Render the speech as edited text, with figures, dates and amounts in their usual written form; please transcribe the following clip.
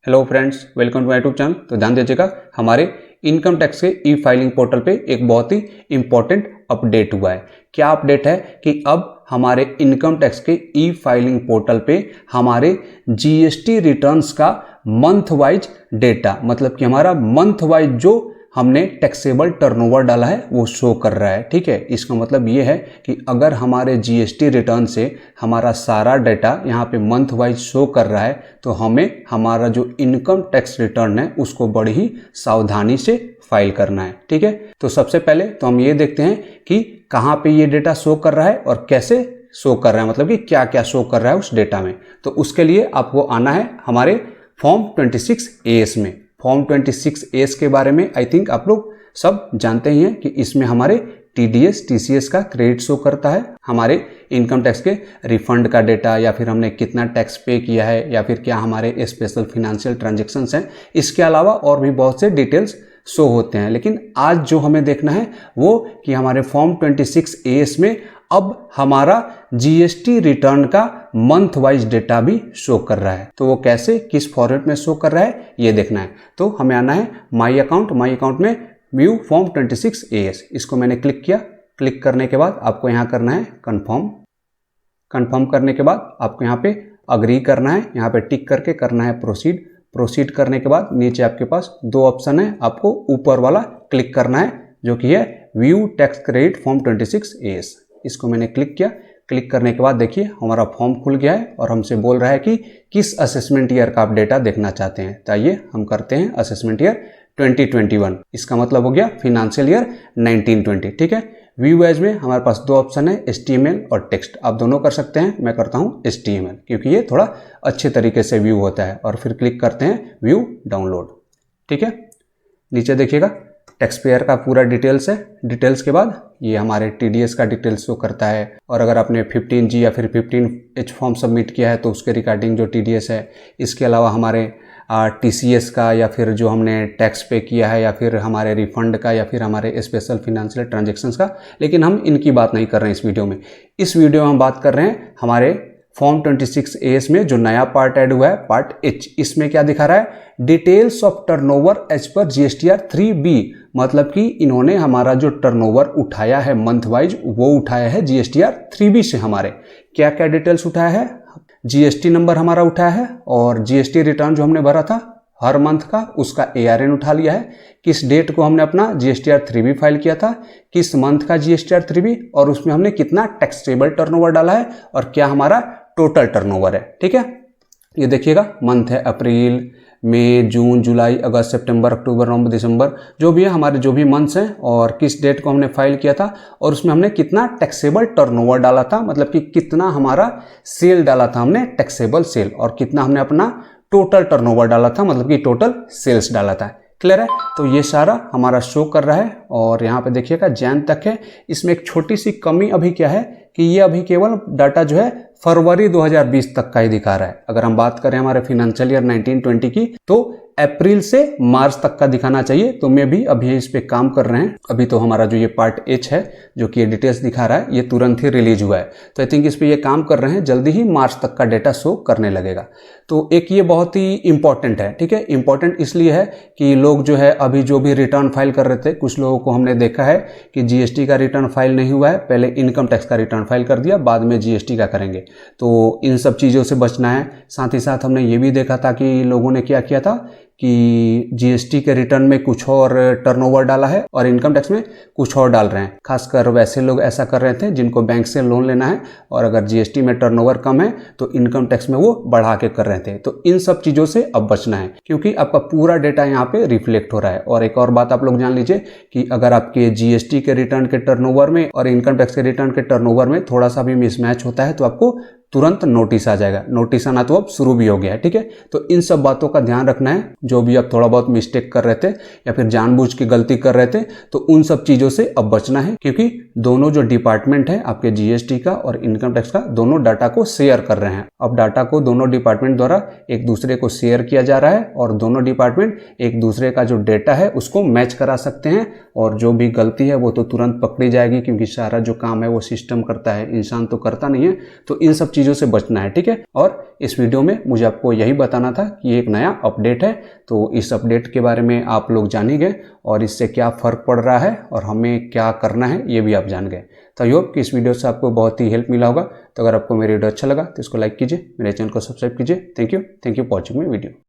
Hello friends, welcome to my YouTube channel. तो ध्यान दीजिएगा, हमारे इनकम टैक्स के ई फाइलिंग पोर्टल पे एक बहुत ही इंपॉर्टेंट अपडेट हुआ है। क्या अपडेट है कि अब हमारे इनकम टैक्स के ई फाइलिंग पोर्टल पे हमारे जीएसटी रिटर्न्स का मंथ वाइज डेटा, मतलब कि हमारा मंथ वाइज जो हमने टैक्सेबल टर्नओवर डाला है वो शो कर रहा है। ठीक है, इसका मतलब ये है कि अगर हमारे जीएसटी रिटर्न से हमारा सारा डेटा यहाँ पे मंथ वाइज शो कर रहा है तो हमें हमारा जो इनकम टैक्स रिटर्न है उसको बड़ी ही सावधानी से फाइल करना है। ठीक है, तो सबसे पहले तो हम ये देखते हैं कि कहाँ पे ये डेटा शो कर रहा है और कैसे शो कर रहा है, मतलब कि क्या क्या शो कर रहा है उस डेटा में। तो उसके लिए आपको आना है हमारे फॉर्म 26AS में। फॉर्म 26AS के बारे में आई थिंक आप लोग सब जानते ही हैं कि इसमें हमारे TDS TCS का क्रेडिट शो करता है, हमारे इनकम टैक्स के रिफंड का डेटा, या फिर हमने कितना टैक्स पे किया है, या फिर क्या हमारे स्पेशल फिनेंशियल ट्रांजेक्शन्स हैं। इसके अलावा और भी बहुत से डिटेल्स शो होते हैं। लेकिन आज जो हमें देखना है वो कि हमारे फॉर्म 26AS में अब हमारा जीएसटी रिटर्न का मंथ वाइज डेटा भी शो कर रहा है। तो वो कैसे, किस फॉर्मेट में शो कर रहा है ये देखना है। तो हमें आना है माई अकाउंट में व्यू फॉर्म 26AS। इसको मैंने क्लिक किया। क्लिक करने के बाद आपको यहाँ करना है कंफर्म करने के बाद आपको यहाँ पे अग्री करना है, यहाँ पे टिक करके करना है प्रोसीड करने के बाद नीचे आपके पास दो ऑप्शन है, आपको ऊपर वाला क्लिक करना है जो कि है view tax credit form 26AS। इसको मैंने क्लिक किया। क्लिक करने के बाद देखिए हमारा फॉर्म खुल गया है और हमसे बोल रहा है कि किस असेसमेंट ईयर का आप डेटा देखना चाहते हैं। तो आइए हम करते हैं असेसमेंट ईयर 2021। इसका मतलब हो गया फिनेंशियल ईयर 1920। ठीक है, व्यू एज में हमारे पास दो ऑप्शन है, HTML और टेक्स्ट। आप दोनों कर सकते हैं, मैं करता हूँ HTML क्योंकि ये थोड़ा अच्छे तरीके से व्यू होता है। और फिर क्लिक करते हैं व्यू डाउनलोड। ठीक है, नीचे देखिएगा टैक्स पेयर का पूरा डिटेल्स है। डिटेल्स के बाद ये हमारे TDS का डिटेल्स शो करता है, और अगर आपने 15G या फिर 15H फॉर्म सबमिट किया है तो उसके रिगार्डिंग जो TDS है। इसके अलावा हमारे TCS का, या फिर जो हमने टैक्स पे किया है, या फिर हमारे रिफंड का, या फिर हमारे स्पेशल फिनेंशियल ट्रांजेक्शन्स का। लेकिन हम इनकी बात नहीं कर रहे हैं इस वीडियो में। इस वीडियो में हम बात कर रहे हैं हमारे फॉर्म 26AS में जो नया पार्ट ऐड हुआ है, पार्ट H। इसमें क्या दिखा रहा है, details of turnover as per GSTR 3B। मतलब कि इन्होंने हमारा जो टर्नओवर उठाया है मंथ वाइज वो उठाया है GSTR 3B से। हमारे क्या क्या डिटेल्स उठाया है, GST नंबर हमारा उठाया है, और GST रिटर्न जो हमने भरा था हर मंथ का उसका ARN उठा लिया है, किस डेट को हमने अपना GSTR 3B फाइल किया था, किस मंथ का GSTR 3B, और उसमें हमने कितना टैक्सेबल टर्नओवर डाला है और क्या हमारा टोटल टर्नओवर है। ठीक है, ये देखिएगा मंथ है अप्रैल, मई, जून, जुलाई, अगस्त, सितंबर, अक्टूबर, नवंबर, दिसंबर, जो भी है हमारे जो भी मंथ्स हैं, और किस डेट को हमने फाइल किया था, और उसमें हमने कितना टैक्सेबल टर्नओवर डाला था, मतलब कि कितना हमारा सेल डाला था हमने टैक्सेबल सेल, और कितना हमने अपना टोटल टर्नओवर डाला था, मतलब कि टोटल सेल्स डाला था। क्लियर है, तो ये सारा हमारा शो कर रहा है। और यहाँ पे देखिएगा जैन तक है। इसमें एक छोटी सी कमी अभी क्या है कि ये अभी केवल डाटा जो है फरवरी 2020 तक का ही दिखा रहा है। अगर हम बात करें हमारे फिनेंशियल ईयर 1920 की तो अप्रैल से मार्च तक का दिखाना चाहिए। तो मैं भी अभी इस पे काम कर रहे हैं। अभी तो हमारा जो ये पार्ट H है जो कि ये डिटेल्स दिखा रहा है ये तुरंत ही रिलीज हुआ है, तो आई थिंक इस पे ये काम कर रहे हैं, जल्दी ही मार्च तक का डेटा शो करने लगेगा। तो एक ये बहुत ही इंपॉर्टेंट है। ठीक है, इंपॉर्टेंट इसलिए है कि लोग जो है अभी जो भी रिटर्न फाइल कर रहे थे, कुछ लोगों को हमने देखा है कि GST का रिटर्न फाइल नहीं हुआ है, पहले इनकम टैक्स का रिटर्न फाइल कर दिया, बाद में GST का करेंगे। तो इन सब चीज़ों से बचना है। साथ ही साथ हमने ये भी देखा था कि लोगों ने क्या किया था कि GST के रिटर्न में कुछ और टर्नओवर डाला है और इनकम टैक्स में कुछ और डाल रहे हैं। खासकर वैसे लोग ऐसा कर रहे थे जिनको बैंक से लोन लेना है, और अगर GST में टर्नओवर कम है तो इनकम टैक्स में वो बढ़ा के कर रहे थे। तो इन सब चीज़ों से अब बचना है क्योंकि आपका पूरा डेटा यहाँ पे रिफ्लेक्ट हो रहा है। और एक और बात आप लोग जान लीजिए कि अगर आपके GST के रिटर्न के टर्नओवर में और इनकम टैक्स के रिटर्न के टर्नओवर में थोड़ा सा भी मिसमैच होता है तो आपको तुरंत नोटिस आ जाएगा। नोटिस आना तो अब शुरू भी हो गया है। ठीक है, तो इन सब बातों का ध्यान रखना है। जो भी आप थोड़ा बहुत मिस्टेक कर रहे थे या फिर जानबूझ के गलती कर रहे थे तो उन सब चीज़ों से अब बचना है, क्योंकि दोनों जो डिपार्टमेंट है आपके GST का और इनकम टैक्स का, दोनों डाटा को शेयर कर रहे हैं। अब डाटा को दोनों डिपार्टमेंट द्वारा एक दूसरे को शेयर किया जा रहा है, और दोनों डिपार्टमेंट एक दूसरे का जो डेटा है उसको मैच करा सकते हैं, और जो भी गलती है वो तो तुरंत पकड़ी जाएगी, क्योंकि सारा जो काम है वो सिस्टम करता है, इंसान तो करता नहीं है। तो इन सब चीज़ों से बचना है, ठीक है। और इस वीडियो में मुझे आपको यही बताना था कि ये एक नया अपडेट है, तो इस अपडेट के बारे में आप लोग जान ही गए और इससे क्या फ़र्क पड़ रहा है और हमें क्या करना है ये भी आप जान गए। तो आई होप कि इस वीडियो से आपको बहुत ही हेल्प मिला होगा। तो अगर आपको मेरी वीडियो अच्छा लगा तो इसको लाइक कीजिए, मेरे चैनल को सब्सक्राइब कीजिए। Thank you for watching my video.